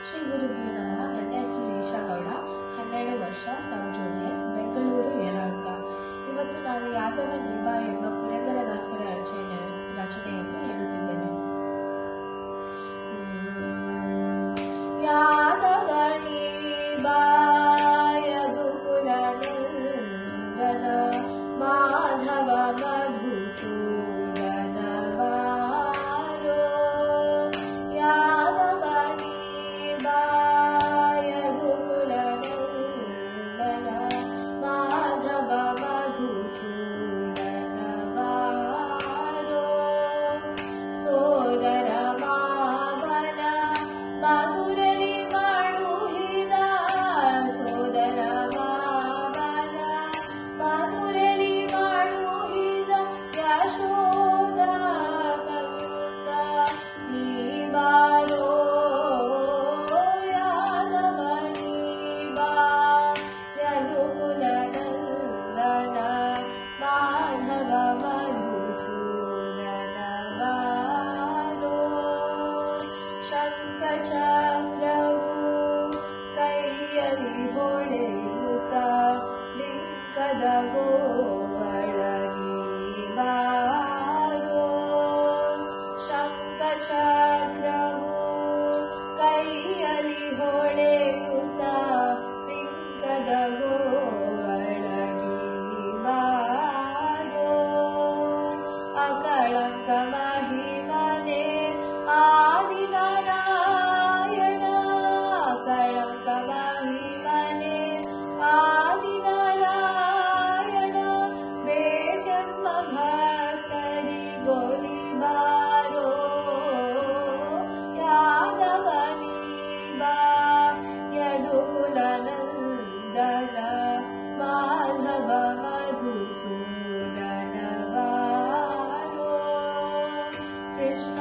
ಶ್ರೀ ಗುರುಭ್ಯೋ ನಮಃ. ನನ್ನ ಹೆಸರು ಲೀಶಾ ಗೌಡ, 12 ವರ್ಷ, ಸಬ್ ಜೂನಿಯರ್, ಬೆಂಗಳೂರು ಯಲಹಂಕ. ಇವತ್ತು ನಾನು ಯಾದವ ನೀಬಾ ಎಂಬ ಪುರಂದರದಾಸರ ರಚನೆಯನ್ನು ಹೇಳುತ್ತಿದ್ದೇನೆ. ಯಾದವ ನೀಬಾ ಯದುಕುಲ ನಂದನ ಮಾಧವ ಮಧುಸೂದನ ಬಾರೋ. ಯಾದವ ನೀಬಾ ಯದುಕುಲ ನಂದನ ಮಾಧವ ಮಧುಸೂದನ ಬಾರೋ. ಸೋದರ ಮಾವನ ಮಧುರಲಿ ಮಾಡುಹಿದ, ಸೋದರ ಮಾವನ ಮಧುರಲಿ ಮಾಡುಹಿದ ಯಶೋದ ಕಂದ ನೀ ಬಾರೋ. ಯಾದವ ನೀಬಾ ಯದುಕುಲ ನಂದನ ಮಾಧವ ಮಧುಸೂದನ ಬಾರೋ. ಶಂಖ ಚಕ್ರವು ಕೈಯಲ್ಲಿ ಹೊಳೆಯುತ್ತ ಬಿಂಕದ ಗೋವಳ ನೀ ಬಾರೋ. ಶಂಖ ಚಕ್ರವು ಕೈಯಲ್ಲಿ ಹೊಳೆಯುತ್ತ ಬಿಂಕದ ಗೋವಳ ನೀ ಬಾರೋ. ಅಕಳಂಕ ಮಹಿಮನೆ ಆದಿನಾರಾಯಣ, ಅಕಳಂಕ ಮಹಿಮನೆ ಆದಿನಾರಾಯಣ, ಬೇಕೆಂಬ ಭಕ್ತರಿಗೊಲಿ ಬಾರೋ. ಯಾದವ ನೀಬಾ ಯದುಕುಲ ನಂದನ ಮಾಧವ ಮಧುಸೂದನ ಬಾರೋ. ಕೃಷ್ಣ